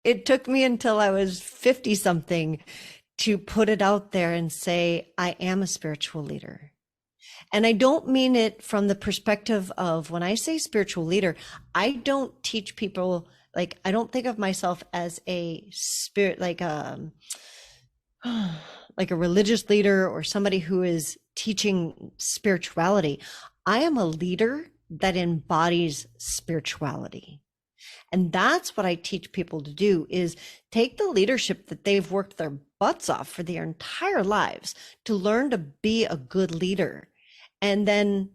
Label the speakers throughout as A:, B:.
A: It took me until I was 50 something to put it out there and say, I am a spiritual leader. And I don't mean it from the perspective of when I say spiritual leader, I don't teach people, like, I don't think of myself as a spirit, like a religious leader or somebody who is teaching spirituality. I am a leader that embodies spirituality. And that's what I teach people to do is take the leadership that they've worked their butts off for their entire lives to learn to be a good leader and then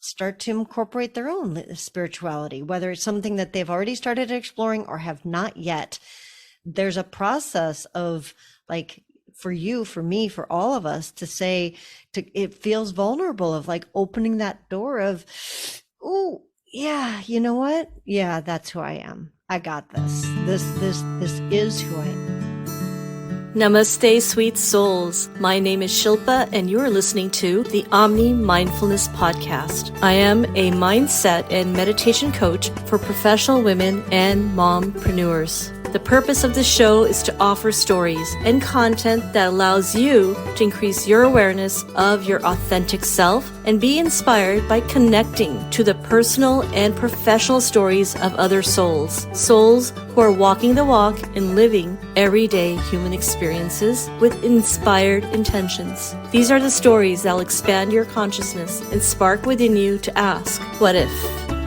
A: start to incorporate their own spirituality, whether it's something that they've already started exploring or have not yet. There's a process of, like, for you, for me, for all of us to say, it feels vulnerable of like opening that door of, oh, yeah, you know what? Yeah, that's who I am. I got this. This is who I am.
B: Namaste, sweet souls. My name is Shilpa, and you are listening to the Omni Mindfulness Podcast. I am a mindset and meditation coach for professional women and mompreneurs. The purpose of this show is to offer stories and content that allows you to increase your awareness of your authentic self and be inspired by connecting to the personal and professional stories of other souls. Souls who are walking the walk and living everyday human experiences with inspired intentions. These are the stories that will expand your consciousness and spark within you to ask, what if?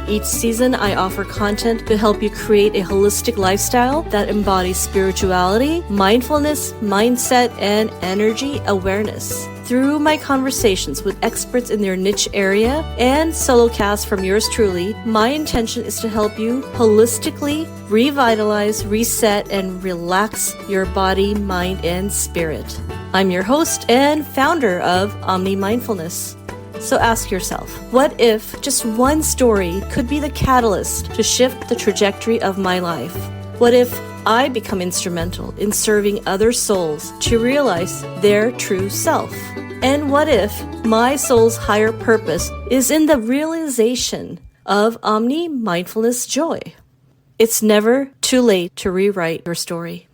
B: Each season, I offer content to help you create a holistic lifestyle that embodies spirituality, mindfulness, mindset, and energy awareness. Through my conversations with experts in their niche area and solo casts from yours truly, my intention is to help you holistically revitalize, reset, and relax your body, mind, and spirit. I'm your host and founder of Omni Mindfulness. So ask yourself, what if just one story could be the catalyst to shift the trajectory of my life? What if I become instrumental in serving other souls to realize their true self? And what if my soul's higher purpose is in the realization of Omni Mindfulness joy? It's never too late to rewrite your story.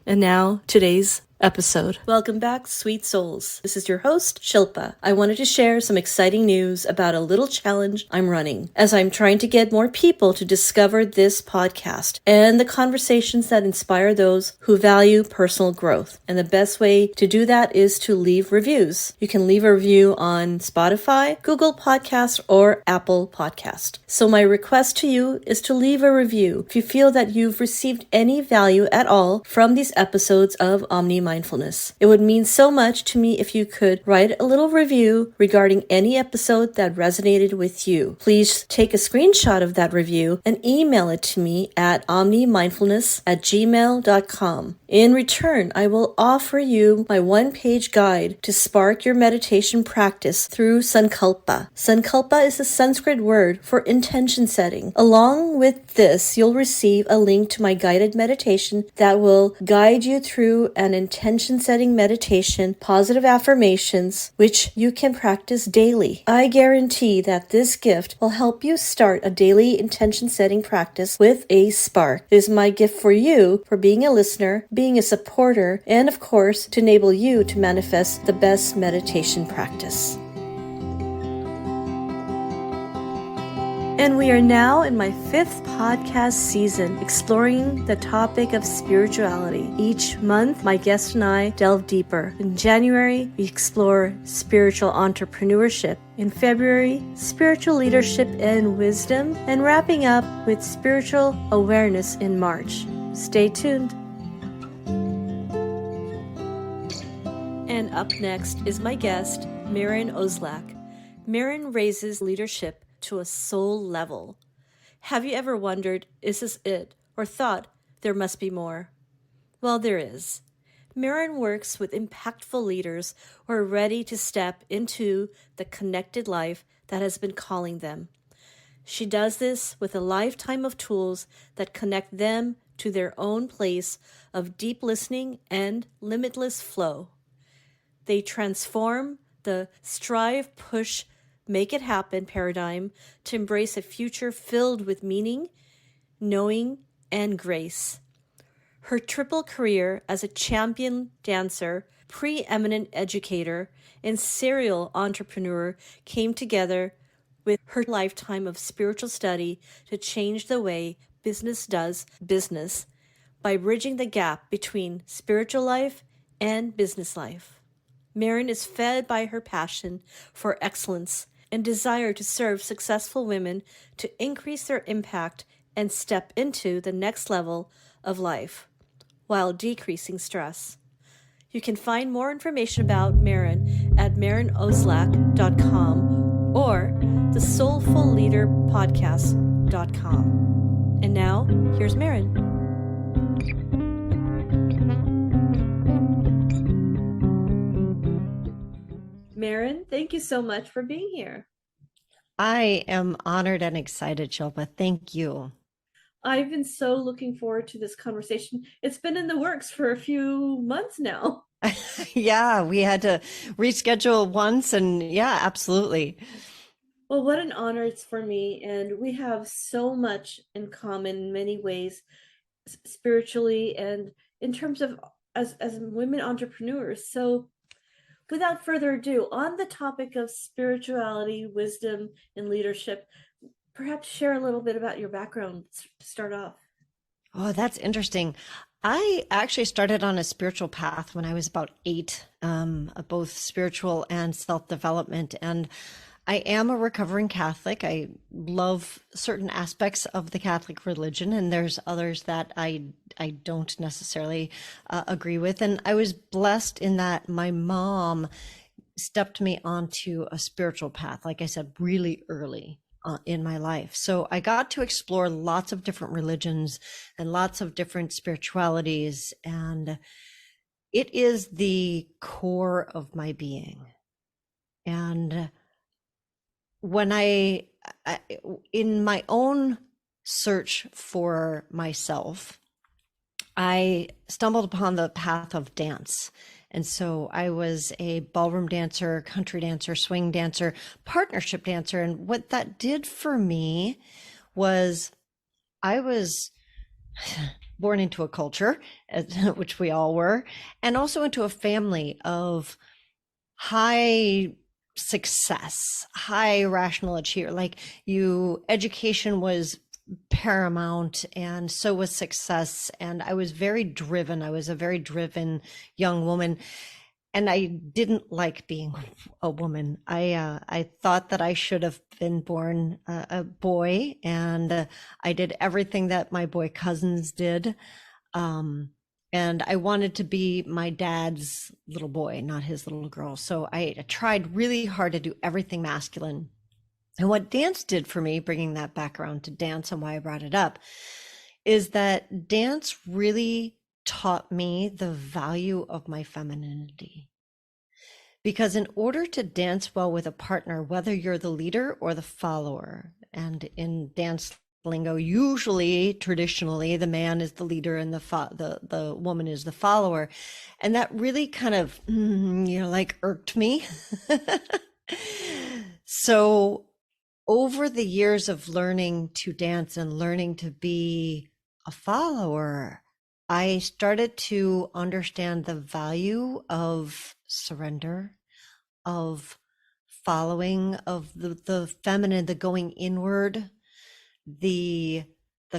B: And now, today's episode. Welcome back, sweet souls. This is your host, Shilpa. I wanted to share some exciting news about a little challenge I'm running as I'm trying to get more people to discover this podcast and the conversations that inspire those who value personal growth. And the best way to do that is to leave reviews. You can leave a review on Spotify, Google Podcast, or Apple Podcast. So my request to you is to leave a review if you feel that you've received any value at all from these episodes of Omni Mindfulness. It would mean so much to me if you could write a little review regarding any episode that resonated with you. Please take a screenshot of that review and email it to me at omnimindfulness@gmail.com. In return, I will offer you my one-page guide to spark your meditation practice through Sankalpa. Sankalpa is a Sanskrit word for intention setting. Along with this, you'll receive a link to my guided meditation that will guide you through an intention setting meditation, positive affirmations, which you can practice daily. I guarantee that this gift will help you start a daily intention setting practice with a spark. It is my gift for you for being a listener, being a supporter, and of course, to enable you to manifest the best meditation practice. And we are now in my 5th podcast season, exploring the topic of spirituality. Each month, my guest and I delve deeper. In January, we explore spiritual entrepreneurship. In February, spiritual leadership and wisdom. And wrapping up with spiritual awareness in March. Stay tuned. And up next is my guest, Maren Ozlak. Maren raises leadership to a soul level. Have you ever wondered, is this it? Or thought, there must be more? Well, there is. Maren works with impactful leaders who are ready to step into the connected life that has been calling them. She does this with a lifetime of tools that connect them to their own place of deep listening and limitless flow. They transform the strive, push, make it happen paradigm to embrace a future filled with meaning, knowing, and grace. Her triple career as a champion dancer, preeminent educator, and serial entrepreneur came together with her lifetime of spiritual study to change the way business does business by bridging the gap between spiritual life and business life. Maren is fed by her passion for excellence and desire to serve successful women to increase their impact and step into the next level of life while decreasing stress. You can find more information about Maren at MarenOzlak.com or the SoulfulLeaderPodcast.com. And now, here's Maren. Maren, thank you so much for being here.
A: I am honored and excited, Shilpa. Thank you.
B: I've been so looking forward to this conversation. It's been in the works for a few months now.
A: Yeah, we had to reschedule once, and yeah, absolutely.
B: Well, what an honor it's for me. And we have so much in common in many ways, spiritually and in terms of as women entrepreneurs. So without further ado, on the topic of spirituality, wisdom, and leadership, perhaps share a little bit about your background to start off.
A: Oh, that's interesting. I actually started on a spiritual path when I was about 8, both spiritual and self-development. And I am a recovering Catholic. I love certain aspects of the Catholic religion, and there's others that I don't necessarily agree with. And I was blessed in that my mom stepped me onto a spiritual path, like I said, really early in my life. So I got to explore lots of different religions and lots of different spiritualities, and it is the core of my being. And when I in my own search for myself, I stumbled upon the path of dance. And so I was a ballroom dancer, country dancer, swing dancer, partnership dancer. And what that did for me was I was born into a culture, which we all were, and also into a family of high success, high rational achiever. Like education was paramount, and so was success. And I was very driven. I was a very driven young woman, and I didn't like being a woman. I thought that I should have been born a boy, and I did everything that my boy cousins did. And I wanted to be my dad's little boy, not his little girl. So I tried really hard to do everything masculine. And what dance did for me, bringing that background to dance and why I brought it up, is that dance really taught me the value of my femininity. Because in order to dance well with a partner, whether you're the leader or the follower, and in dance lingo, usually traditionally the man is the leader and the woman is the follower, and that really kind of irked me. So over the years of learning to dance and learning to be a follower, I started to understand the value of surrender, of following, of the feminine, the going inward, the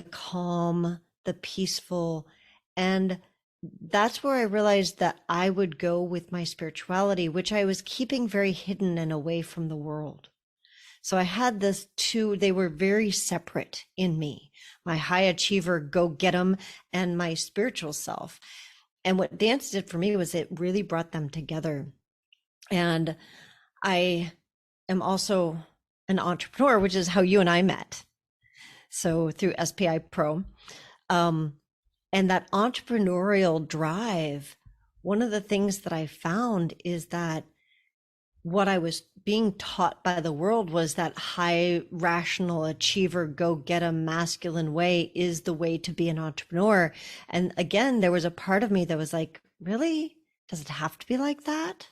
A: calm, the peaceful. And that's where I realized that I would go with my spirituality, which I was keeping very hidden and away from the world. So I had this two, they were very separate in me, my high achiever, go get 'em, and my spiritual self. And what dance did for me was it really brought them together. And I am also an entrepreneur, which is how you and I met. So through SPI Pro. And that entrepreneurial drive, one of the things that I found is that what I was being taught by the world was that high rational achiever, go get a masculine way is the way to be an entrepreneur. And again, there was a part of me that was like, really? Does it have to be like that?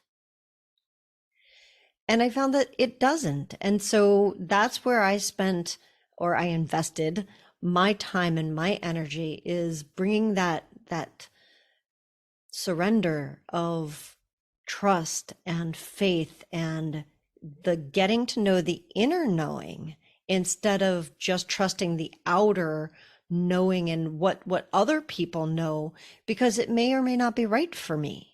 A: And I found that it doesn't. And so that's where I spent, or I invested my time and my energy, is bringing that that surrender of trust and faith and the getting to know the inner knowing instead of just trusting the outer knowing and what other people know, because it may or may not be right for me.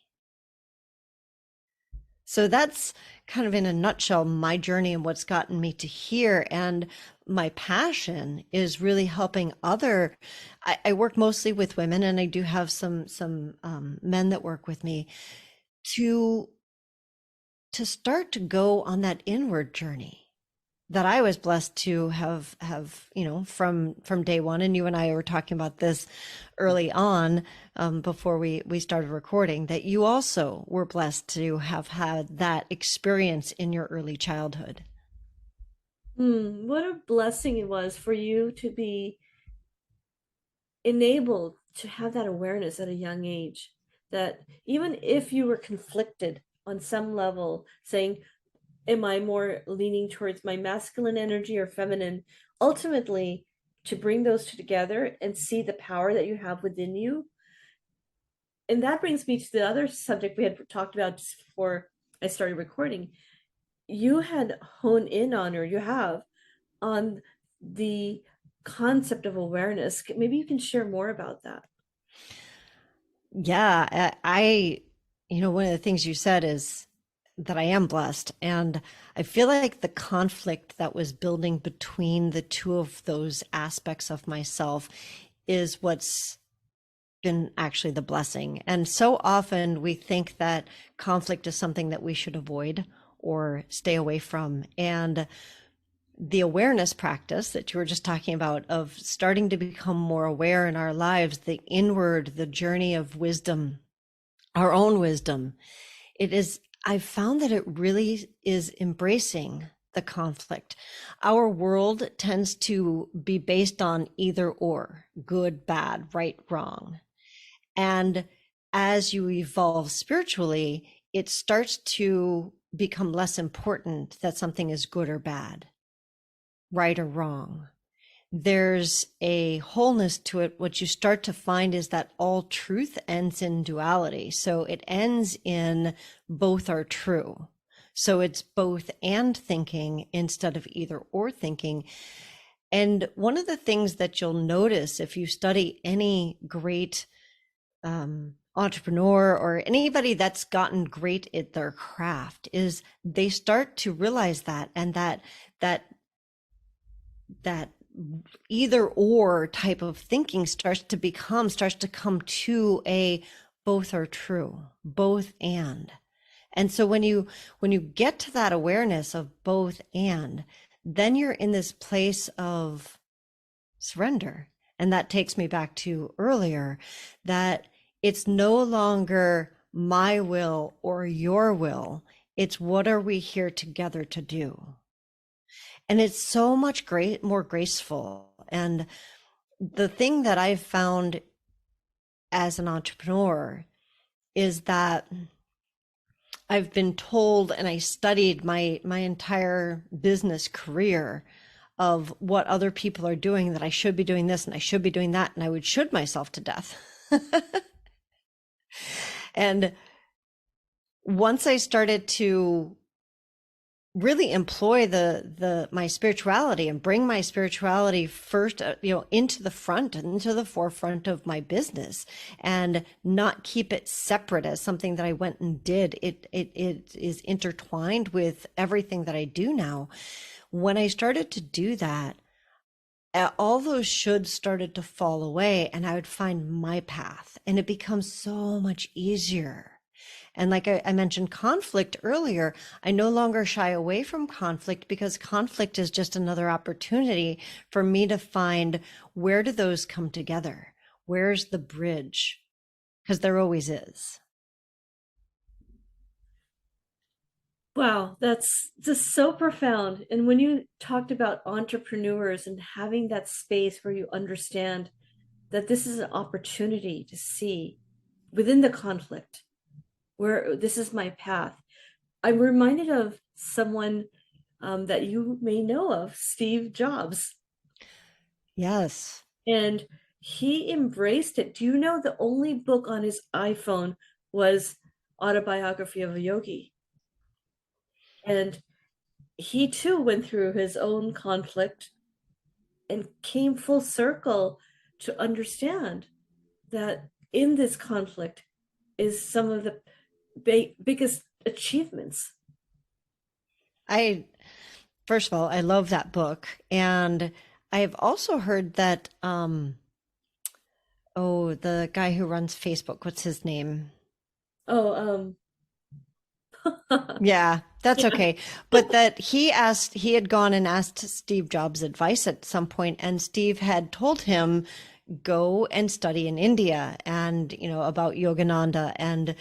A: So that's kind of in a nutshell my journey and what's gotten me to here. And my passion is really helping I work mostly with women, and I do have some men that work with me to start to go on that inward journey that I was blessed to have, from day one. And you and I were talking about this early on, before we started recording, that you also were blessed to have had that experience in your early childhood.
B: What a blessing it was for you to be enabled to have that awareness at a young age, that even if you were conflicted on some level, saying, am I more leaning towards my masculine energy or feminine? Ultimately, to bring those two together and see the power that you have within you. And that brings me to the other subject we had talked about just before I started recording. You had honed in on, or you have, on the concept of awareness. Maybe you can share more about that.
A: Yeah, one of the things you said is that I am blessed. And I feel like the conflict that was building between the two of those aspects of myself is what's been actually the blessing. And so often we think that conflict is something that we should avoid or stay away from. And the awareness practice that you were just talking about, of starting to become more aware in our lives, the inward, the journey of wisdom, our own wisdom, I've found that it really is embracing the conflict. Our world tends to be based on either or, good, bad, right, wrong. And as you evolve spiritually, it starts to become less important that something is good or bad, right or wrong. There's a wholeness to it. What you start to find is that all truth ends in duality. So it ends in both are true. So it's both and thinking instead of either or thinking. And one of the things that you'll notice if you study any great entrepreneur or anybody that's gotten great at their craft is they start to realize that, and that either or type of thinking starts to come to a both are true, both and. And so when you get to that awareness of both and, then you're in this place of surrender. And that takes me back to earlier, that it's no longer my will or your will. It's what are we here together to do? And it's so much more graceful. And the thing that I've found as an entrepreneur is that I've been told, and I studied my entire business career of what other people are doing, that I should be doing this and I should be doing that, and I would should myself to death. And once I started to really employ my spirituality and bring my spirituality first, into the forefront of my business, and not keep it separate as something that I went and did. It is intertwined with everything that I do now. When I started to do that, all those shoulds started to fall away, and I would find my path, and it becomes so much easier. And like I mentioned conflict earlier, I no longer shy away from conflict, because conflict is just another opportunity for me to find, where do those come together? Where's the bridge? Because there always is.
B: Wow, that's just so profound. And when you talked about entrepreneurs and having that space where you understand that this is an opportunity to see within the conflict, where this is my path, I'm reminded of someone that you may know of, Steve Jobs.
A: Yes.
B: And he embraced it. Do you know the only book on his iPhone was Autobiography of a Yogi? And he too went through his own conflict and came full circle to understand that in this conflict is some of the biggest achievements.
A: First of all, I love that book. And I've also heard that, the guy who runs Facebook, what's his name?
B: Oh,
A: Yeah, that's
B: yeah.
A: okay. But that he had gone and asked Steve Jobs advice at some point, and Steve had told him, go and study in India and, about Yogananda. And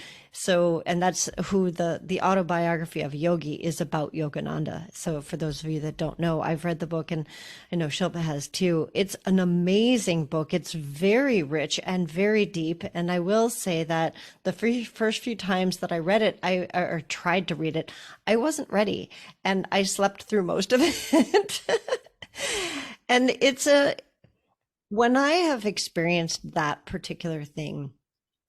A: that's who the autobiography of Yogi is about, Yogananda. So for those of you that don't know, I've read the book and I know Shilpa has too. It's an amazing book. It's very rich and very deep. And I will say that the first few times that I read it, or tried to read it, I wasn't ready and I slept through most of it. And when I have experienced that particular thing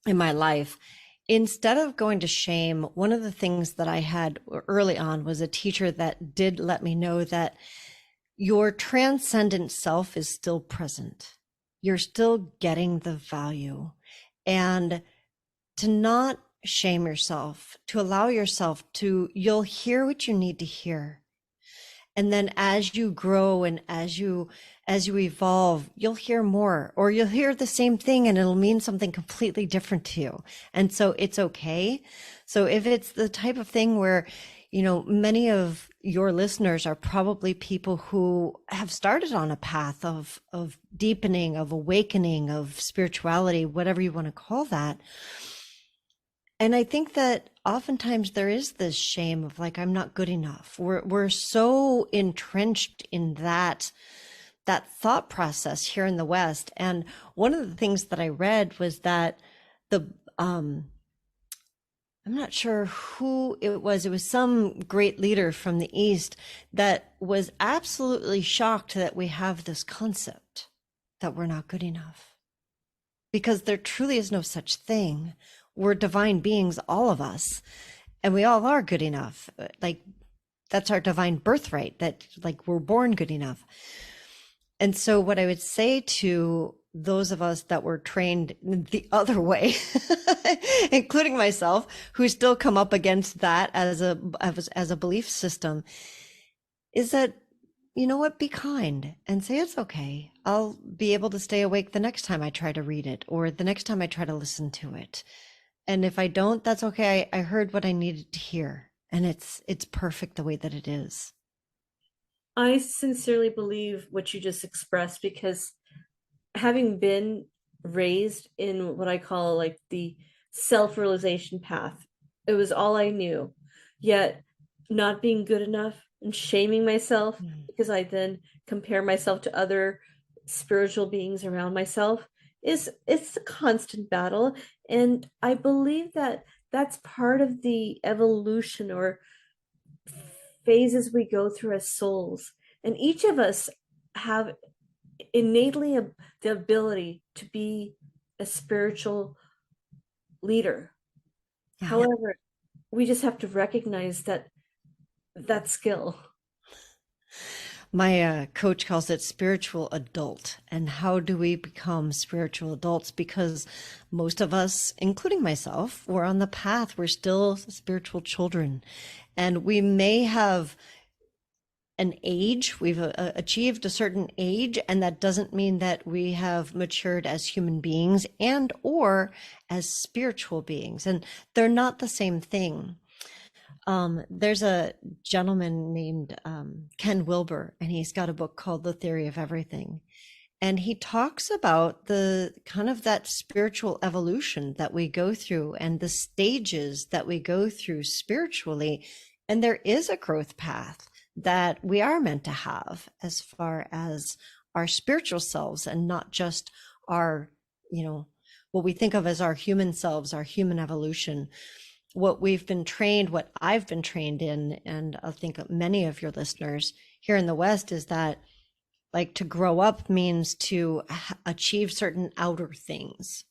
A: in my life, instead of going to shame, one of the things that I had early on was a teacher that did let me know that your transcendent self is still present. You're still getting the value. And to not shame yourself, to allow yourself you'll hear what you need to hear. And then as you grow and as you evolve, you'll hear more, or you'll hear the same thing and it'll mean something completely different to you. And so it's okay. So if it's the type of thing where, many of your listeners are probably people who have started on a path of deepening, of awakening, of spirituality, whatever you want to call that. And I think that oftentimes there is this shame of like, I'm not good enough. We're so entrenched in that thought process here in the West. And one of the things that I read was that I'm not sure who it was. It was some great leader from the East that was absolutely shocked that we have this concept that we're not good enough, because there truly is no such thing. We're divine beings, all of us, and we all are good enough. Like, that's our divine birthright, that like we're born good enough. And so what I would say to those of us that were trained the other way, including myself, who still come up against that as a belief system, is that, you know what, be kind and say, it's okay. I'll be able to stay awake the next time I try to read it, or the next time I try to listen to it. And if I don't, that's okay. I heard what I needed to hear, and it's perfect the way that it is.
B: I sincerely believe what you just expressed, because having been raised in what I call like the self-realization path, it was all I knew. Yet not being good enough and shaming myself because I then compare myself to other spiritual beings around myself, it's a constant battle. And I believe that that's part of the evolution or phases we go through as souls. And each of us have innately the ability to be a spiritual leader.
A: Yeah.
B: However, we just have to recognize that skill.
A: My coach calls it spiritual adult. And how do we become spiritual adults? Because most of us, including myself, we're on the path. We're still spiritual children. And we may have an age, we've achieved a certain age, and that doesn't mean that we have matured as human beings and or as spiritual beings. And they're not the same thing. There's a gentleman named Ken Wilber, and he's got a book called The Theory of Everything. And he talks about the kind of that spiritual evolution that we go through and the stages that we go through spiritually. And there is a growth path that we are meant to have as far as our spiritual selves, and not just our, what we think of as our human selves, our human evolution. What we've been trained, what I've been trained in, and I think many of your listeners here in the West, is that like to grow up means to achieve certain outer things.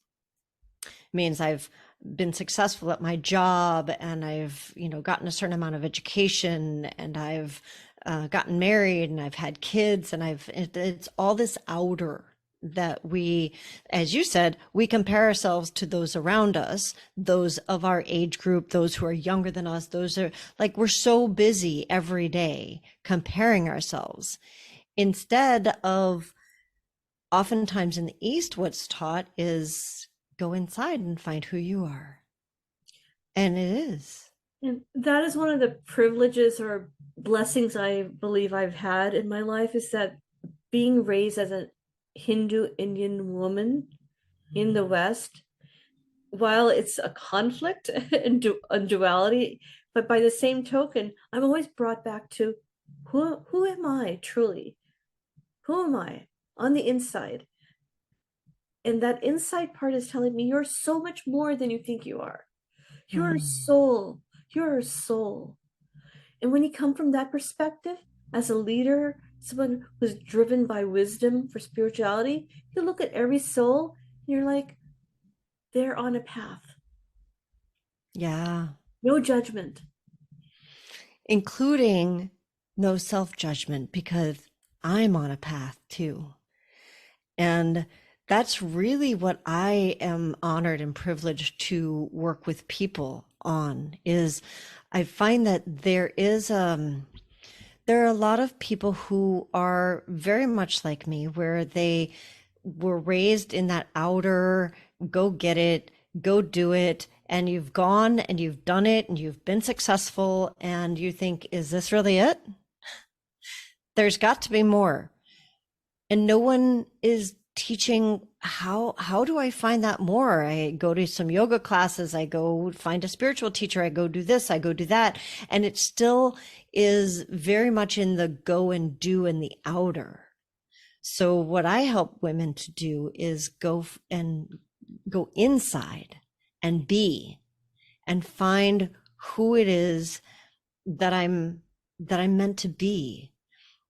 A: It means I've been successful at my job, and I've, gotten a certain amount of education, and I've gotten married, and I've had kids, and it's all this outer that we, as you said, we compare ourselves to those around us, those of our age group, those who are younger than us. Those are like, we're so busy every day comparing ourselves instead of, oftentimes in the East, what's taught is go inside and find who you are. And it is.
B: And that is one of the privileges or blessings I believe I've had in my life, is that being raised as a Hindu Indian woman in the West, while it's a conflict and duality, but by the same token, I'm always brought back to who am I truly? Who am I on the inside? And that inside part is telling me you're so much more than you think you are. You're a soul. You're a soul. And when you come from that perspective, as a leader, someone who's driven by wisdom for spirituality, you look at every soul and you're like, they're on a path.
A: Yeah.
B: No judgment.
A: Including no self-judgment, because I'm on a path too. And that's really what I am honored and privileged to work with people on, is I find that there are a lot of people who are very much like me, where they were raised in that outer, go get it, go do it. And you've gone and you've done it and you've been successful, and you think, is this really it? There's got to be more. And no one is teaching how do I find that more? I go to some yoga classes, I go find a spiritual teacher, I go do this, I go do that. And it still is very much in the go and do in the outer. So what I help women to do is go inside and be, and find who it is that I'm meant to be.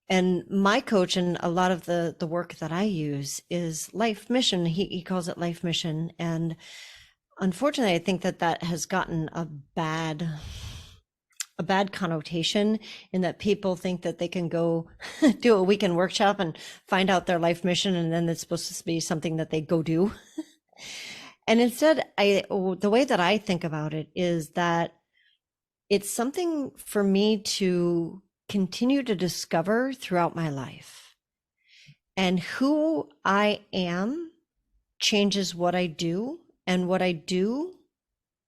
A: And my coach, and a lot of the work that I use, is life mission. He calls it life mission. And unfortunately, I think that has gotten a bad connotation, in that people think that they can go do a weekend workshop and find out their life mission, and then it's supposed to be something that they go do. And instead, the way that I think about it is that it's something for me to continue to discover throughout my life. And who I am changes what I do, and what I do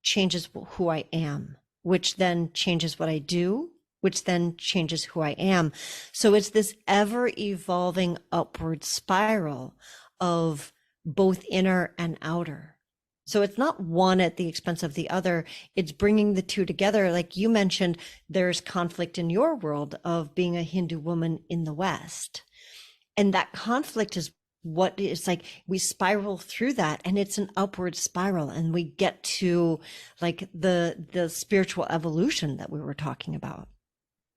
A: changes who I am, which then changes what I do, which then changes who I am. So it's this ever evolving upward spiral of both inner and outer. So it's not one at the expense of the other. It's bringing the two together. Like you mentioned, there's conflict in your world of being a Hindu woman in the West. And that conflict is what is like, we spiral through that, and it's an upward spiral, and we get to like the spiritual evolution that we were talking about.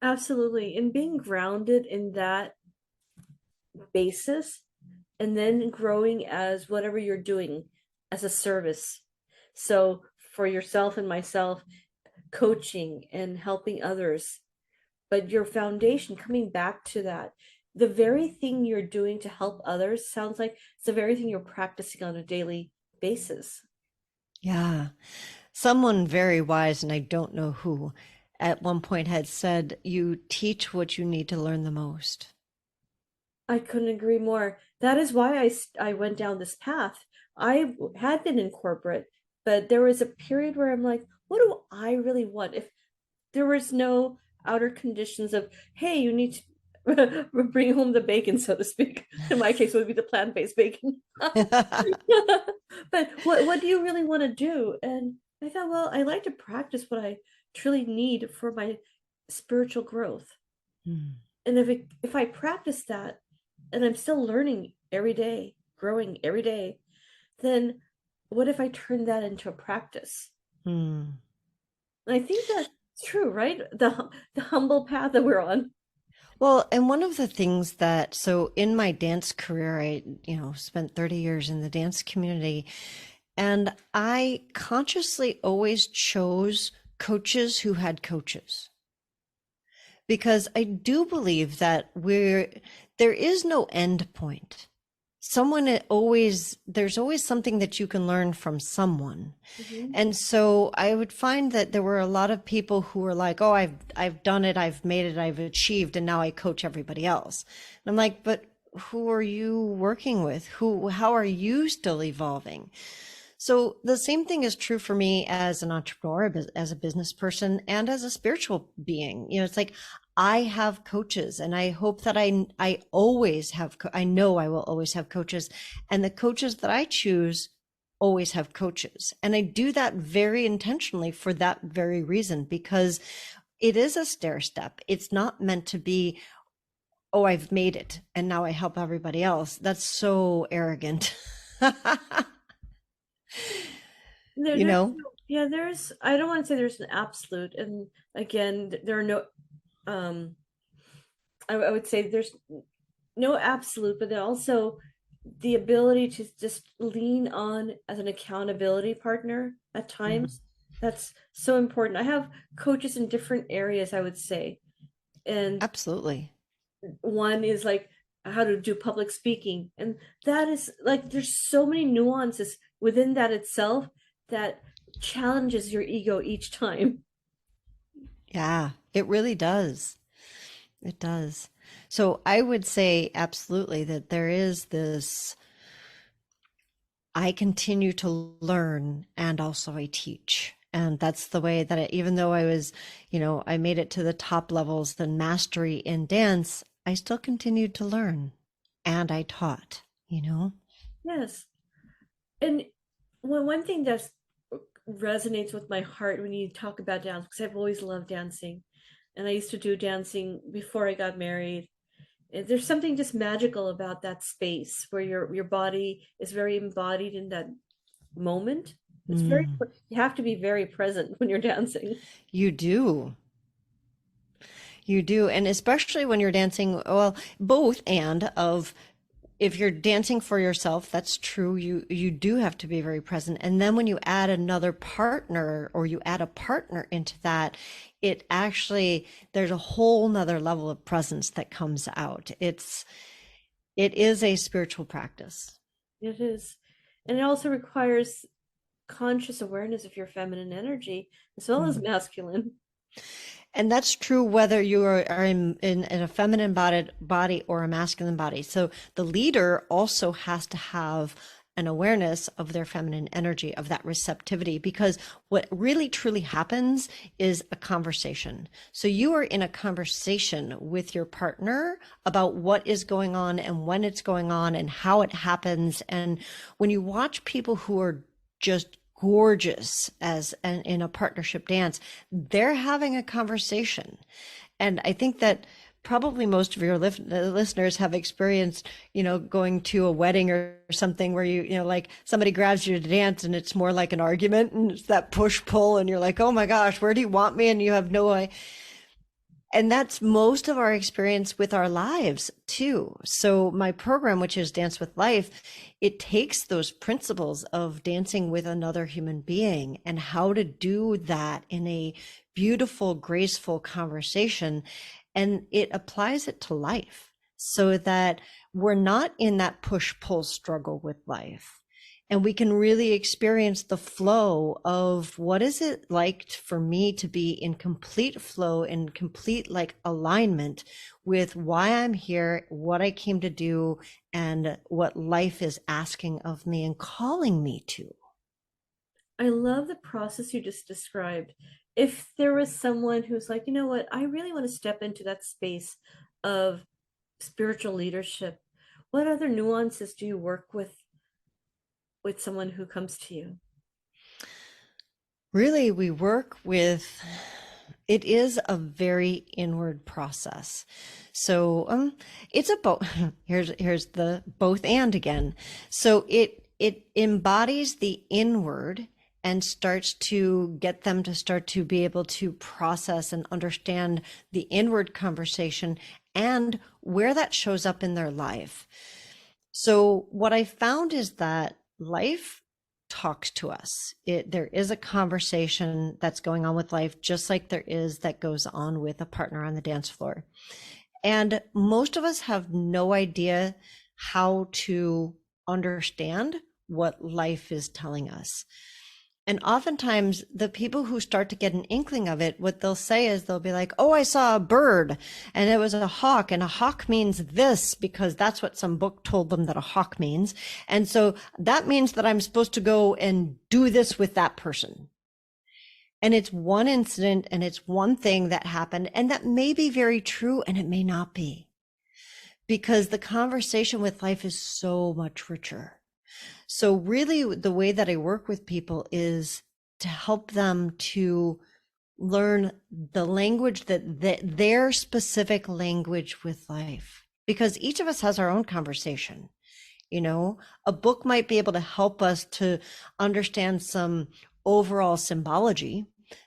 B: Absolutely. And being grounded in that basis, and then growing as whatever you're doing as a service. So for yourself and myself, coaching and helping others, but your foundation, coming back to that, the very thing you're doing to help others sounds like it's the very thing you're practicing on a daily basis.
A: Yeah. Someone very wise, and I don't know who, at one point had said, you teach what you need to learn the most.
B: I couldn't agree more. That is why I went down this path. I had been in corporate, but there was a period where I'm like, what do I really want? If there was no outer conditions of, hey, you need to bring home the bacon, so to speak. In my case, it would be the plant-based bacon. But what do you really want to do? And I thought, well, I like to practice what I truly need for my spiritual growth. And if I practice that, and I'm still learning every day, growing every day, then what if I turn that into a practice? And I think that's true, right? The humble path that we're on.
A: Well, and one of the things that, so in my dance career, I, spent 30 years in the dance community, and I consciously always chose coaches who had coaches because I do believe that there is no end point. There's always something that you can learn from someone.
B: Mhm.
A: And so I would find that there were a lot of people who were like, "Oh, I've done it, I've made it, I've achieved, and now I coach everybody else." And I'm like, "But who are you working with? How are you still evolving?" So the same thing is true for me as an entrepreneur, as a business person, and as a spiritual being. It's like I have coaches, and I hope that I always have. I know I will always have coaches, and the coaches that I choose always have coaches, and I do that very intentionally for that very reason, because it is a stair step. It's not meant to be, "Oh, I've made it, and now I help everybody else." That's so arrogant.
B: There,
A: you
B: there's
A: know?
B: yeah, I don't want to say there's an absolute, and again, there are no, um, I would say there's no absolute, but there also the ability to just lean on as an accountability partner at times. That's so important. I have coaches in different areas, I would say, and
A: Absolutely.
B: one is like how to do public speaking, and that is like there's so many nuances within that itself that challenges your ego each time.
A: Yeah, it really does. It does. So I would say absolutely that there is this, I continue to learn and also I teach. And that's the way that even though I made it to the top levels, the mastery in dance, I still continued to learn and I taught.
B: Yes, and one thing that resonates with my heart when you talk about dance, because I've always loved dancing, and I used to do dancing before I got married. There's something just magical about that space where your body is very embodied in that moment. It's very,
A: Mm,
B: you have to be very present when you're dancing.
A: you do. You do. And especially when you're dancing, well, both and of if you're dancing for yourself, that's true. You do have to be very present. And then when you add another partner or you add a partner into that, it actually there's a whole nother level of presence that comes out. It is a spiritual practice.
B: It is. And it also requires conscious awareness of your feminine energy as well as
A: Mm.
B: masculine.
A: And that's true whether you are in a feminine body or a masculine body. So the leader also has to have an awareness of their feminine energy, of that receptivity, because what really truly happens is a conversation. So you are in a conversation with your partner about what is going on and when it's going on and how it happens. And when you watch people who are just gorgeous in a partnership dance, they're having a conversation. And I think that probably most of your listeners have experienced, going to a wedding or something where like somebody grabs you to dance and it's more like an argument and it's that push pull and you're like, "Oh my gosh, where do you want me?" And you have no idea. And that's most of our experience with our lives too. So my program, which is Dance with Life, it takes those principles of dancing with another human being and how to do that in a beautiful, graceful conversation. And it applies it to life so that we're not in that push-pull struggle with life. And we can really experience the flow of what is it like for me to be in complete flow, in complete like alignment with why I'm here, what I came to do, and what life is asking of me and calling me to.
B: I love the process you just described. If there was someone who's like, you know what, I really want to step into that space of spiritual leadership, what other nuances do you work with someone who comes to you?
A: Really, we work with, it is a very inward process. So it's a both. Here's the both and again. So it embodies the inward and starts to get them to start to be able to process and understand the inward conversation and where that shows up in their life. So what I found is that life talks to us. There is a conversation that's going on with life, just like there is that goes on with a partner on the dance floor. And most of us have no idea how to understand what life is telling us. And oftentimes the people who start to get an inkling of it, what they'll say is they'll be like, oh, I saw a bird and it was a hawk, and a hawk means this because that's what some book told them that a hawk means. And so that means that I'm supposed to go and do this with that person. And it's one incident and it's one thing that happened, and that may be very true and it may not be, because the conversation with life is so much richer. So really the way that I work with people is to help them to learn the language that their specific language with life, because each of us has our own conversation. You know, a book might be able to help us to understand some overall symbology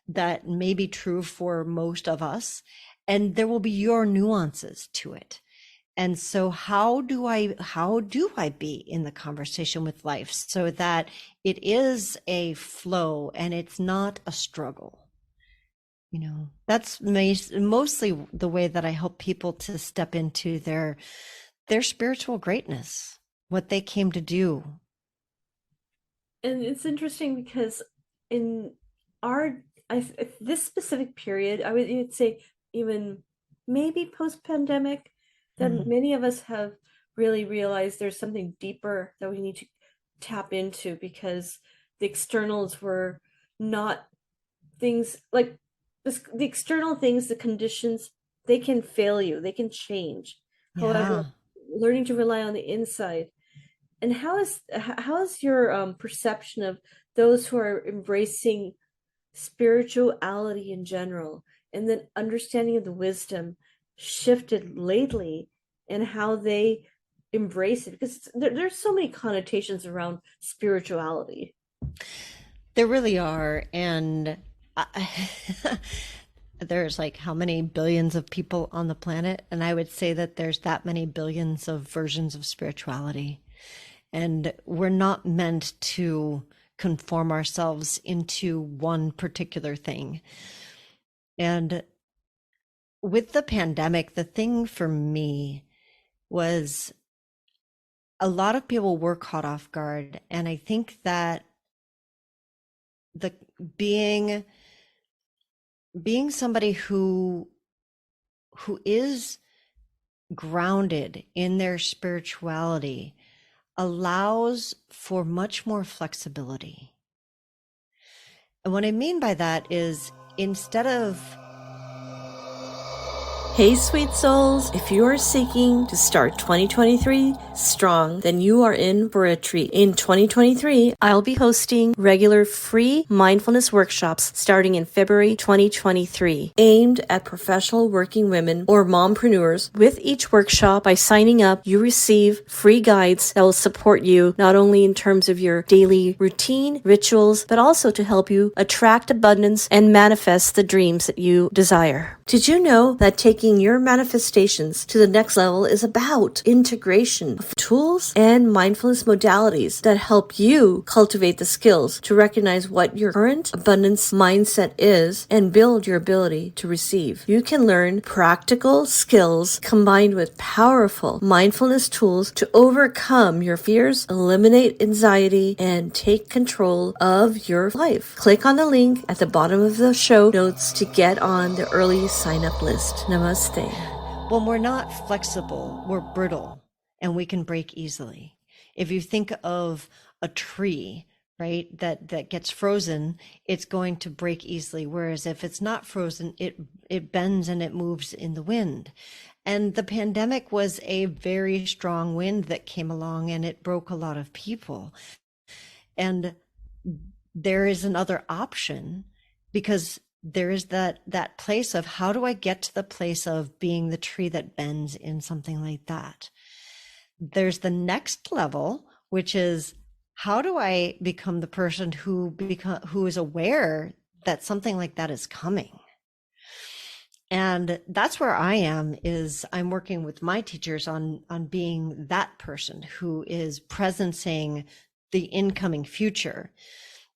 A: that may be true for most of us, and there will be your nuances to it. And so how do I be in the conversation with life so that it is a flow and it's not a struggle? You know, that's mostly the way that I help people to step into their spiritual greatness, what they came to do.
B: And it's interesting because in this specific period, I would say even maybe post-pandemic, that many of us have really realized there's something deeper that we need to tap into, because the externals were not things like this, the external things, the conditions, they can fail you, they can change.
A: Yeah.
B: However, learning to rely on the inside. And how is your perception of those who are embracing spirituality in general, and then understanding of the wisdom shifted lately, and how they embrace it? Because there's so many connotations around spirituality.
A: There really are. And there's like how many billions of people on the planet? And I would say that there's that many billions of versions of spirituality. And we're not meant to conform ourselves into one particular thing. And with the pandemic, the thing for me was a lot of people were caught off guard. And I think that being somebody who is grounded in their spirituality allows for much more flexibility. And what I mean by that is, instead of
B: Hey, sweet souls, if you are seeking to start 2023 strong, then you are in for a treat. In 2023, I'll be hosting regular free mindfulness workshops starting in February 2023, aimed at professional working women or mompreneurs. With each workshop, by signing up, you receive free guides that will support you not only in terms of your daily routine, rituals, but also to help you attract abundance and manifest the dreams that you desire. Did you know that taking your manifestations to the next level is about integration of tools and mindfulness modalities that help you cultivate the skills to recognize what your current abundance mindset is and build your ability to receive? You can learn practical skills combined with powerful mindfulness tools to overcome your fears, eliminate anxiety, and take control of your life. Click on the link at the bottom of the show notes to get on the early sign-up list. Namaste.
A: When we're not flexible, we're brittle and we can break easily. If you think of a tree, right, that gets frozen, it's going to break easily. Whereas if it's not frozen, it bends and it moves in the wind. And the pandemic was a very strong wind that came along, and it broke a lot of people. And there is another option, because there is that place of, how do I get to the place of being the tree that bends in something like that? There's the next level, which is, how do I become the person who is aware that something like that is coming? And that's where I am, is I'm working with my teachers on being that person who is presencing the incoming future.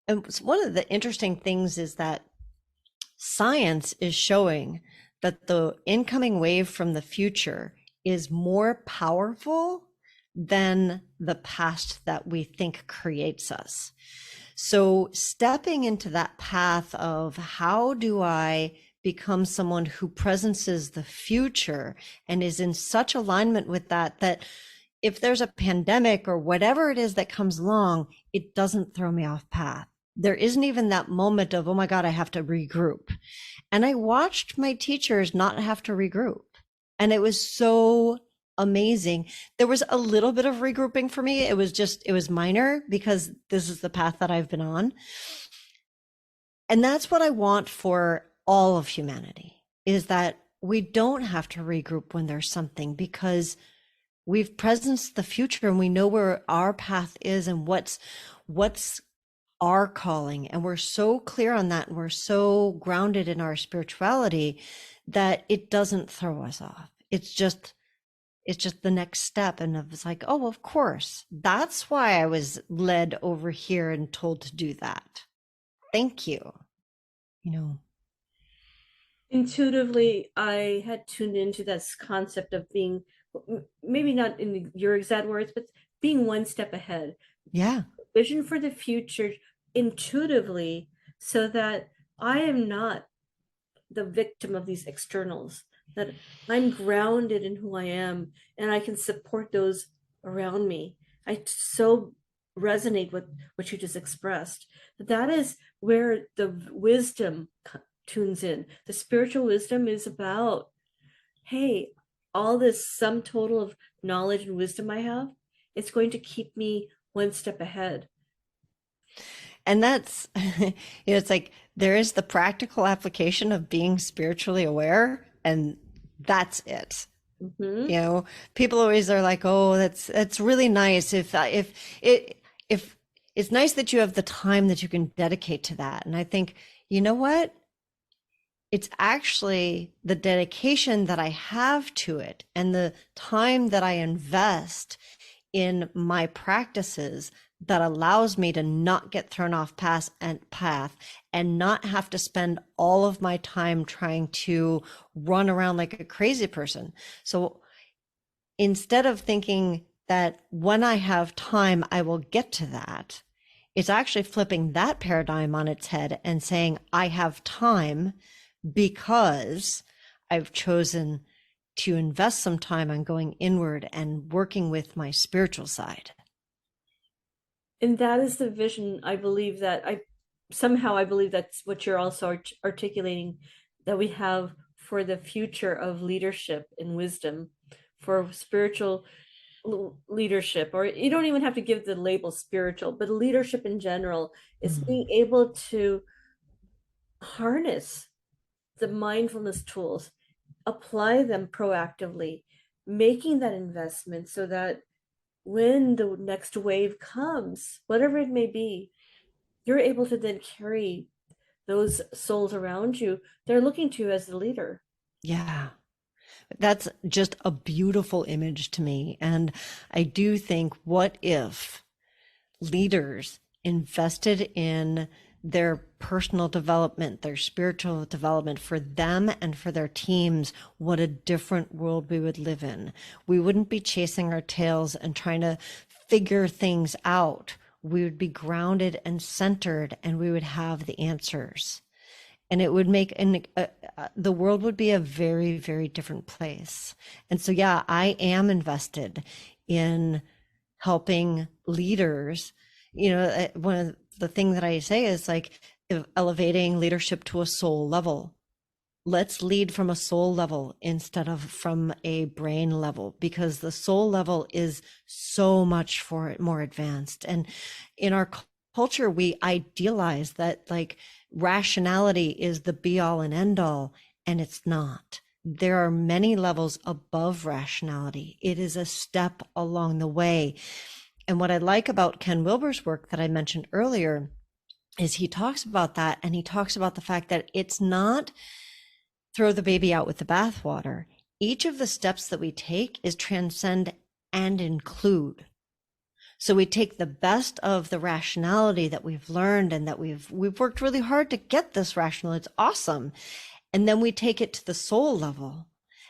A: And one of the interesting things is that science is showing that the incoming wave from the future is more powerful than the past that we think creates us. So stepping into that path of how do I become someone who presences the future and is in such alignment with that, that if there's a pandemic or whatever it is that comes along, it doesn't throw me off path. There isn't even that moment of, oh my God, I have to regroup. And I watched my teachers not have to regroup. And it was so amazing. There was a little bit of regrouping for me. It was minor because this is the path that I've been on. And that's what I want for all of humanity, is that we don't have to regroup when there's something, because we've presenced the future and we know where our path is and what's our calling. And we're so clear on that. And we're so grounded in our spirituality that it doesn't throw us off. It's just the next step. And it's like, oh, of course, that's why I was led over here and told to do that. Thank you.
B: Intuitively, I had tuned into this concept of being, maybe not in your exact words, but being one step ahead.
A: Yeah.
B: Vision for the future intuitively, so that I am not the victim of these externals, that I'm grounded in who I am and I can support those around me. I so resonate with what you just expressed. That is where the wisdom tunes in. The spiritual wisdom is about, hey, all this sum total of knowledge and wisdom I have, it's going to keep me one step ahead.
A: And that's, it's like, there is the practical application of being spiritually aware, and that's it.
B: Mm-hmm.
A: People always are like, oh, that's really nice. If it's nice that you have the time that you can dedicate to that. And I think, you know what? It's actually the dedication that I have to it and the time that I invest in my practices that allows me to not get thrown off path and not have to spend all of my time trying to run around like a crazy person. So instead of thinking that when I have time, I will get to that, it's actually flipping that paradigm on its head and saying, I have time because I've chosen to invest some time on going inward and working with my spiritual side.
B: And that is the vision. I believe that's what you're also articulating, that we have for the future of leadership and wisdom, for spiritual leadership. Or you don't even have to give the label spiritual, but leadership in general is being able to harness the mindfulness tools, apply them proactively, making that investment so that when the next wave comes, whatever it may be, you're able to then carry those souls around you. They're looking to you as the leader.
A: Yeah. That's just a beautiful image to me. And I do think, what if leaders invested in their personal development, their spiritual development for them and for their teams, what a different world we would live in. We wouldn't be chasing our tails and trying to figure things out. We would be grounded and centered, and we would have the answers. And it would make the world would be a very, very different place. And so, yeah, I am invested in helping leaders. One of the things that I say is like elevating leadership to a soul level. Let's lead from a soul level instead of from a brain level, because the soul level is so much more advanced. And in our culture, we idealize that like rationality is the be all and end all, and it's not. There are many levels above rationality. It is a step along the way. And what I like about Ken Wilber's work that I mentioned earlier is he talks about that, and he talks about the fact that it's not throw the baby out with the bathwater. Each of the steps that we take is transcend and include. So we take the best of the rationality that we've learned and that we've worked really hard to get this rational. It's awesome. And then we take it to the soul level.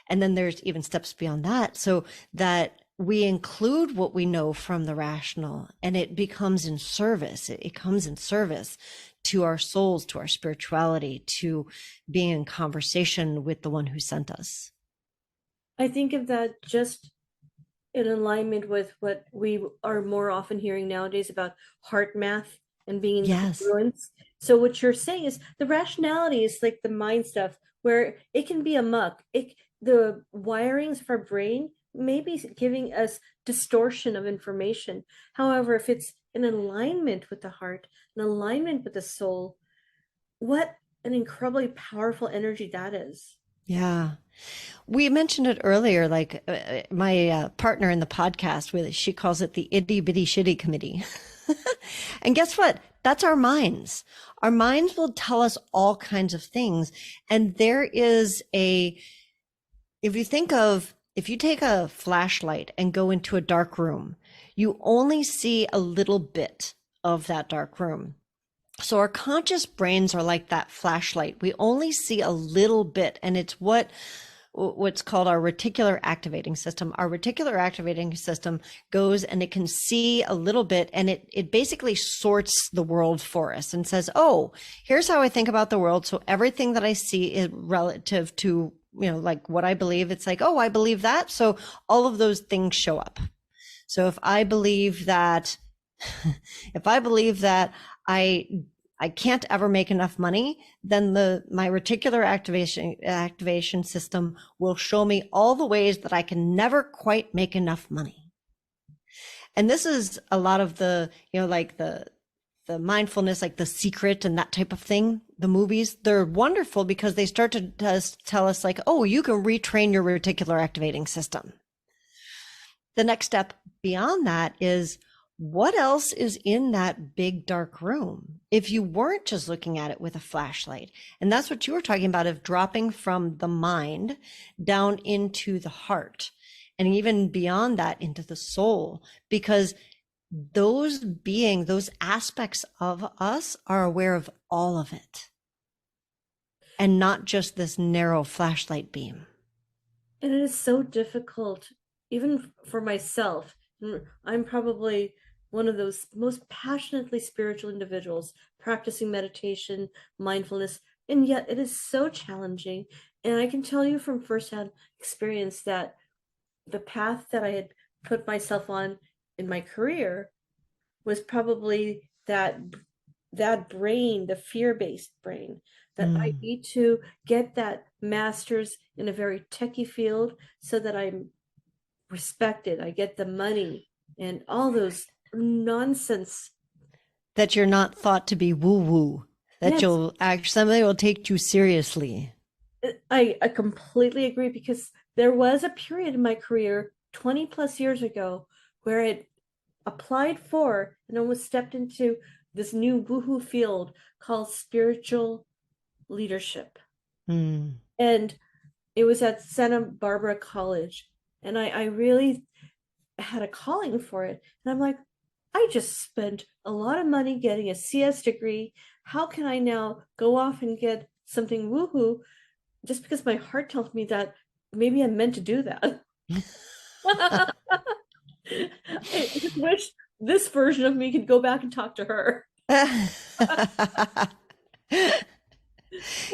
A: And then there's even steps beyond that, so that we include what we know from the rational, and it becomes in service. It comes in service to our souls, to our spirituality, to being in conversation with the one who sent us.
B: I think of that just in alignment with what we are more often hearing nowadays about heart math and being in
A: Yes.
B: congruence. So what you're saying is the rationality is like the mind stuff where it can be a muck. The wirings of our brain may be giving us distortion of information. However, if it's in alignment with the heart, in alignment with the soul, what an incredibly powerful energy that is.
A: Yeah. We mentioned it earlier, like my partner in the podcast, she calls it the itty bitty shitty committee. And guess what? That's our minds. Our minds will tell us all kinds of things. And there is if you take a flashlight and go into a dark room, you only see a little bit of that dark room. So our conscious brains are like that flashlight. We only see a little bit, and it's what's called our reticular activating system. Our reticular activating system goes and it can see a little bit, and it basically sorts the world for us and says, oh, here's how I think about the world. So everything that I see is relative to, like what I believe. It's like, oh, I believe that. So all of those things show up. So if I believe that I can't ever make enough money, then my reticular activation system will show me all the ways that I can never quite make enough money. And this is a lot of the, like the mindfulness, like The Secret and that type of thing. The movies, they're wonderful because they start to tell us like, oh, you can retrain your reticular activating system. The next step beyond that is, what else is in that big dark room if you weren't just looking at it with a flashlight? And that's what you were talking about, of dropping from the mind down into the heart, and even beyond that into the soul, because those aspects of us are aware of all of it and not just this narrow flashlight beam.
B: And it is so difficult, even for myself. I'm probably one of those most passionately spiritual individuals practicing meditation, mindfulness, and yet it is so challenging. And I can tell you from firsthand experience that the path that I had put myself on in my career was probably that brain, the fear-based brain, that I need to get that master's in a very techie field so that I'm respected, I get the money, and all those nonsense.
A: That you're not thought to be woo-woo, that yes. Somebody will take you seriously.
B: I completely agree, because there was a period in my career 20 plus years ago where I applied for and almost stepped into this new woohoo field called spiritual leadership. And it was at Santa Barbara College. And I really had a calling for it. And I'm like, I just spent a lot of money getting a CS degree. How can I now go off and get something woohoo just because my heart tells me that maybe I'm meant to do that? I just wish this version of me could go back and talk to her.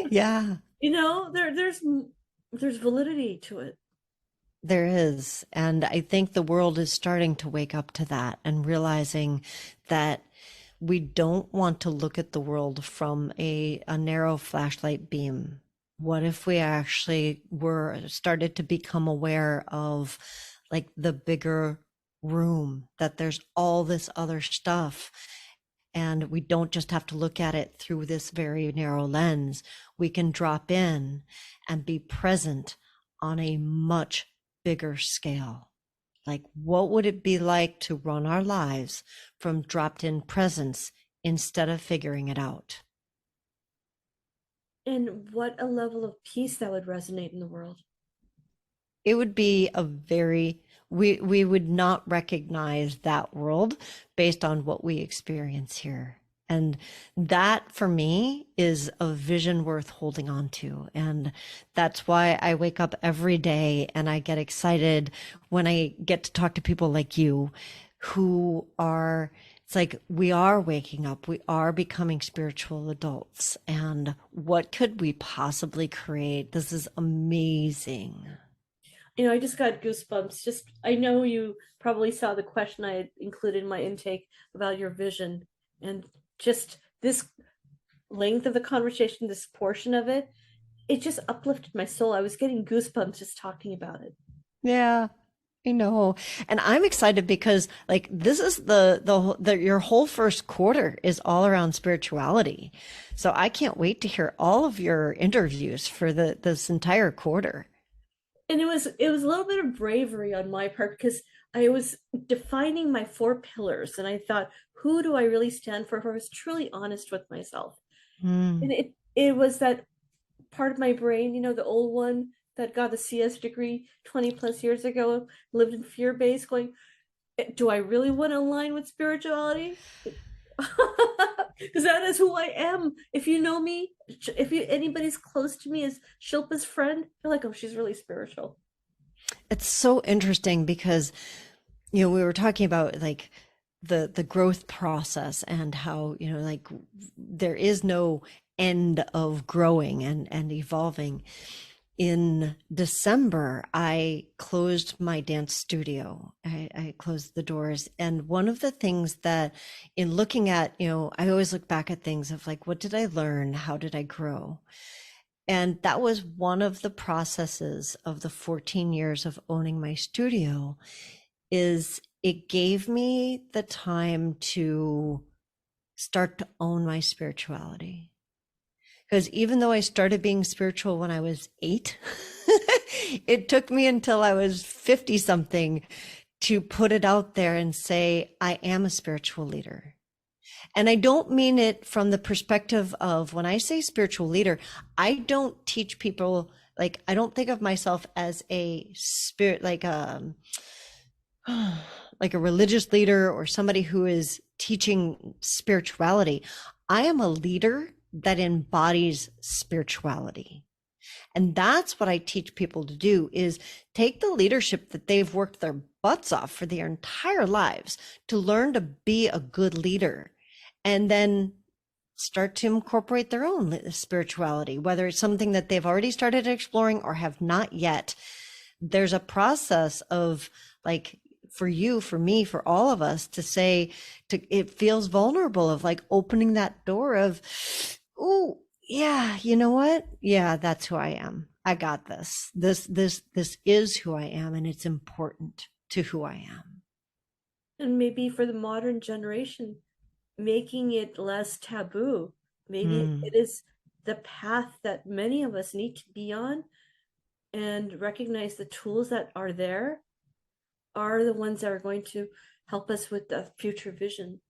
A: Yeah.
B: There's validity to it.
A: There is. And I think the world is starting to wake up to that and realizing that we don't want to look at the world from a narrow flashlight beam. What if we actually started to become aware of like the bigger room, that there's all this other stuff, and we don't just have to look at it through this very narrow lens. We can drop in and be present on a much bigger scale. Like, what would it be like to run our lives from dropped in presence instead of figuring it out?
B: And what a level of peace that would resonate in the world.
A: It would be a very, we would not recognize that world based on what we experience here. And that for me is a vision worth holding on to. And that's why I wake up every day and I get excited when I get to talk to people like you who are, it's like we are waking up, we are becoming spiritual adults. And what could we possibly create? This is amazing.
B: I just got goosebumps. I know you probably saw the question I had included in my intake about your vision, and just this length of the conversation, this portion of it, it just uplifted my soul. I was getting goosebumps just talking about it.
A: Yeah, I know. And I'm excited because like this is your whole first quarter is all around spirituality. So I can't wait to hear all of your interviews for this entire quarter.
B: And it was a little bit of bravery on my part because I was defining my 4 pillars and I thought, who do I really stand for if I was truly honest with myself? And
A: Mm.
B: it was that part of my brain, the old one that got a CS degree 20 plus years ago, lived in fear base, going, do I really want to align with spirituality? Because that is who I am. If you know me, if anybody's close to me as Shilpa's friend, they're like, oh, she's really spiritual.
A: It's so interesting because, we were talking about like the growth process and how, like there is no end of growing and evolving. In December, I closed my dance studio. I closed the doors. And one of the things that in looking at, I always look back at things of like, what did I learn? How did I grow? And that was one of the processes of the 14 years of owning my studio is it gave me the time to start to own my spirituality. Because even though I started being spiritual when I was 8, it took me until I was 50 something to put it out there and say, I am a spiritual leader. And I don't mean it from the perspective of when I say spiritual leader, I don't teach people, like, I don't think of myself as a spirit, like a religious leader or somebody who is teaching spirituality. I am a leader that embodies spirituality. And that's what I teach people to do is take the leadership that they've worked their butts off for their entire lives to learn to be a good leader and then start to incorporate their own spirituality, whether it's something that they've already started exploring or have not yet. There's a process of like, for you, for me, for all of us to say, it feels vulnerable of like opening that door of, oh, yeah, you know what? Yeah, that's who I am. I got this. This is who I am, and it's important to who I am.
B: And maybe for the modern generation, making it less taboo. Maybe it is the path that many of us need to be on and recognize the tools that are there are the ones that are going to help us with the future vision.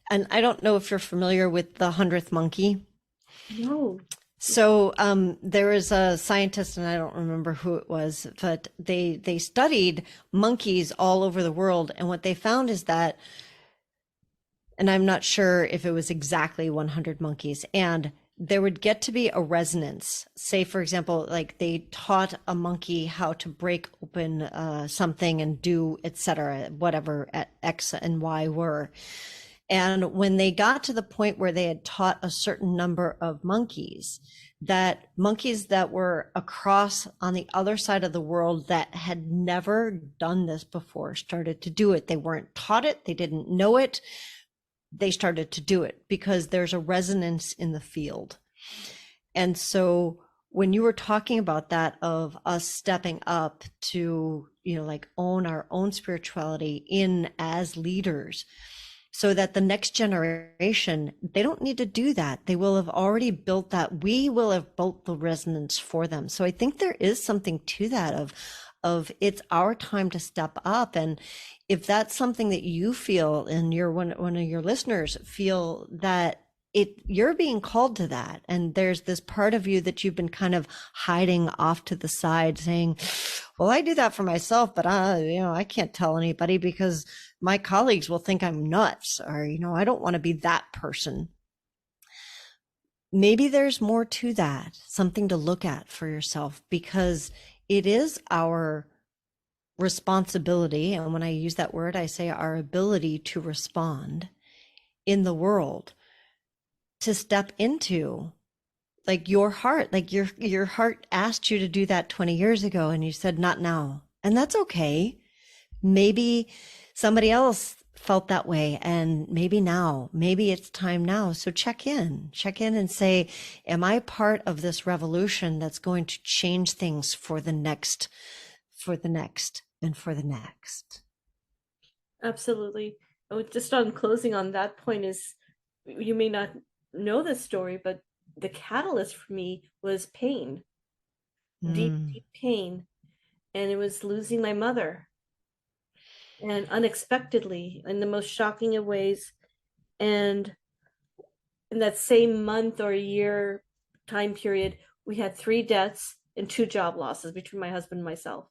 A: And I don't know if you're familiar with the 100th monkey.
B: No.
A: So there is a scientist, and I don't remember who it was, but they studied monkeys all over the world. And what they found is that, and I'm not sure if it was exactly 100 monkeys, and there would get to be a resonance. Say, for example, like they taught a monkey how to break open something and do, etc., whatever X and Y were. And when they got to the point where they had taught a certain number of monkeys, that monkeys that were across on the other side of the world that had never done this before started to do it. They weren't taught it. They didn't know it. They started to do it because there's a resonance in the field. And so when you were talking about that of us stepping up to, like own our own spirituality in as leaders, so that the next generation, they don't need to do that. They will have already built that. We will have built the resonance for them. So I think there is something to that of it's our time to step up. And if that's something that you feel and you're one of your listeners feel that you're being called to that. And there's this part of you that you've been kind of hiding off to the side saying, well, I do that for myself, but I can't tell anybody because my colleagues will think I'm nuts, or, I don't want to be that person. Maybe there's more to that, something to look at for yourself, because it is our responsibility. And when I use that word, I say our ability to respond in the world, to step into like your heart, like your heart asked you to do that 20 years ago and you said not now. And that's okay. Maybe somebody else felt that way, and maybe it's time now. So check in and say, am I part of this revolution that's going to change things for the next and for the next?
B: Absolutely. Just on closing on that point is, you may not know this story, but the catalyst for me was pain, deep, deep pain. And it was losing my mother, and unexpectedly, in the most shocking of ways. And in that same month or year time period, we had 3 deaths and 2 job losses between my husband and myself.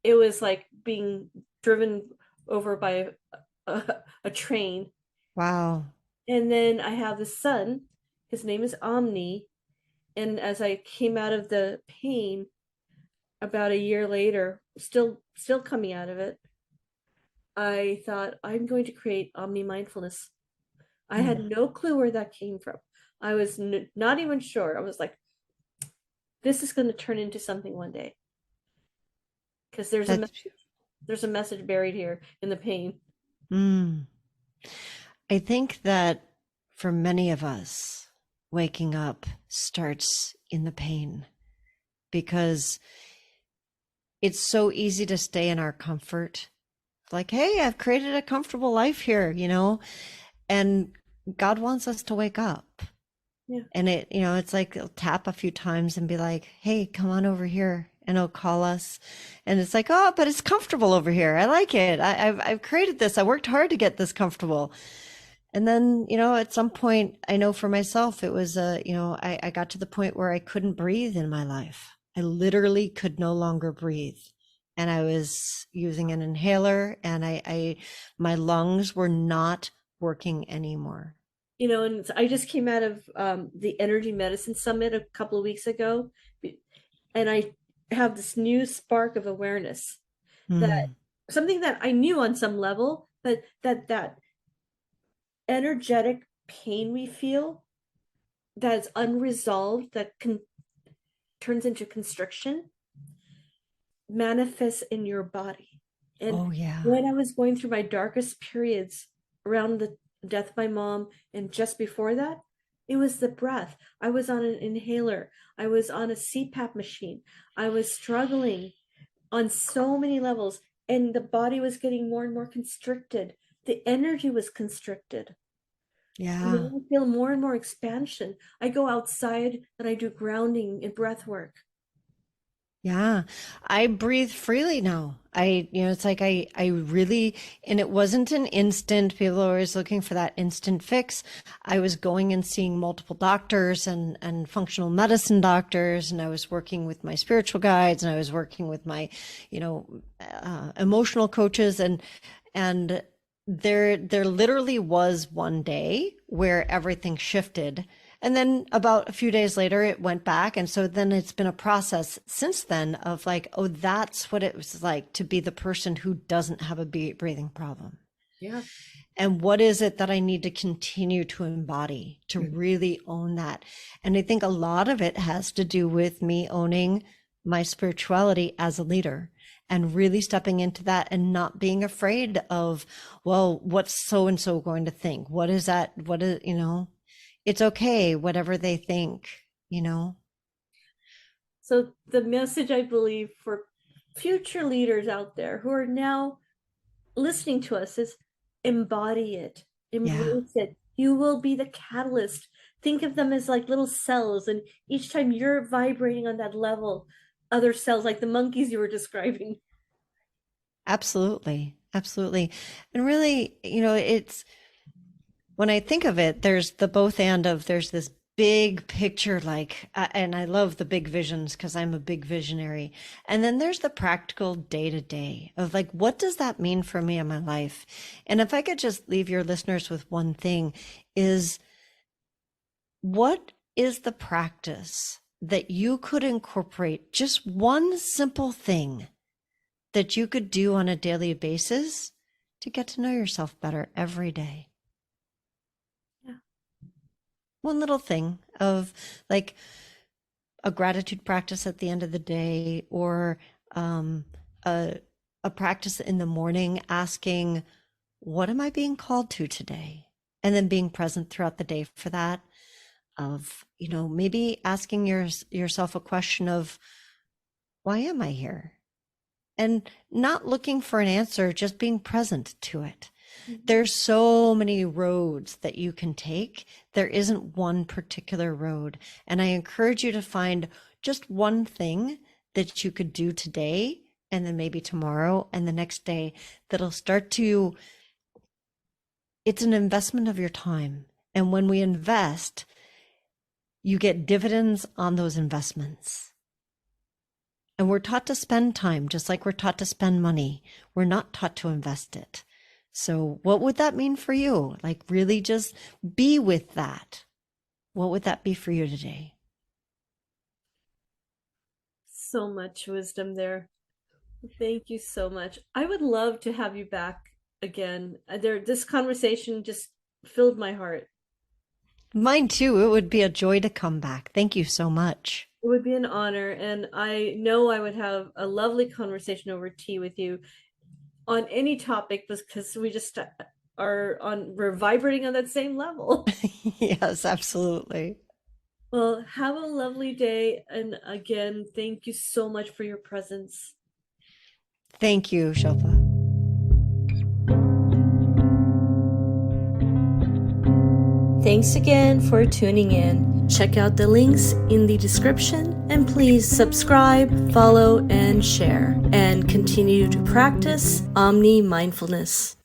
B: It was like being driven over by a train.
A: Wow.
B: And then I have the son, his name is Omni. And as I came out of the pain about a year later, still coming out of it, I thought, I'm going to create Omni Mindfulness. I had no clue where that came from. I was not even sure. I was like, this is going to turn into something one day, because there's a message buried here in the pain.
A: I think that for many of us, waking up starts in the pain, because it's so easy to stay in our comfort. Like, hey, I've created a comfortable life here, and God wants us to wake up.
B: Yeah.
A: And it's like he'll tap a few times and be like, hey, come on over here. And he'll call us. And it's like, oh, but it's comfortable over here. I like it. I've created this. I worked hard to get this comfortable. And then, at some point, I know for myself, it was, I got to the point where I couldn't breathe in my life. I literally could no longer breathe. And I was using an inhaler, and my lungs were not working anymore.
B: And I just came out of the Energy Medicine Summit a couple of weeks ago, and I have this new spark of awareness that something that I knew on some level, but that energetic pain we feel that's unresolved, that turns into constriction, manifests in your body. And when I was going through my darkest periods around the death of my mom, and just before that, it was the breath. I was on an inhaler. I was on a CPAP machine. I was struggling on so many levels, and the body was getting more and more constricted. The energy was constricted.
A: Yeah.
B: And I feel more and more expansion. I go outside and I do grounding and breath work.
A: Yeah, I breathe freely now. It's like I really, and it wasn't an instant. People are always looking for that instant fix. I was going and seeing multiple doctors and functional medicine doctors, and I was working with my spiritual guides, and I was working with my, emotional coaches, and there literally was one day where everything shifted. And then about a few days later, it went back. And so then it's been a process since then of like, oh, that's what it was like to be the person who doesn't have a breathing problem.
B: Yeah.
A: And what is it that I need to continue to embody to really own that? And I think a lot of it has to do with me owning my spirituality as a leader, and really stepping into that and not being afraid of, well, what's so-and-so going to think? What is that? What is, it's okay, whatever they think,
B: So the message, I believe, for future leaders out there who are now listening to us is embody it, embrace it. You will be the catalyst. Think of them as like little cells, and each time you're vibrating on that level, other cells, like the monkeys you were describing.
A: Absolutely. Absolutely. And really, it's When I think of it, there's the both and of there's this big picture, like, and I love the big visions because I'm a big visionary. And then there's the practical day to day of like, what does that mean for me in my life? And if I could just leave your listeners with one thing is, what is the practice that you could incorporate, just one simple thing that you could do on a daily basis to get to know yourself better every day? One little thing of like a gratitude practice at the end of the day, or a practice in the morning asking, what am I being called to today? And then being present throughout the day for that. Of, maybe asking yourself a question of, why am I here? And not looking for an answer, just being present to it. There's so many roads that you can take. There isn't one particular road. And I encourage you to find just one thing that you could do today, and then maybe tomorrow and the next day, that'll start to, it's an investment of your time. And when we invest, you get dividends on those investments. And we're taught to spend time, just like we're taught to spend money. We're not taught to invest it. So what would that mean for you? Like, really just be with that. What would that be for you today?
B: So much wisdom there. Thank you so much. I would love to have you back again. This conversation just filled my heart.
A: Mine too. It would be a joy to come back. Thank you so much.
B: It would be an honor. And I know I would have a lovely conversation over tea with you on any topic, because we just we're vibrating on that same level.
A: Yes, absolutely.
B: Well, have a lovely day. And again, thank you so much for your presence.
A: Thank you, Shilpa.
B: Thanks again for tuning in. Check out the links in the description, and please subscribe, follow, and share, and continue to practice Omni Mindfulness.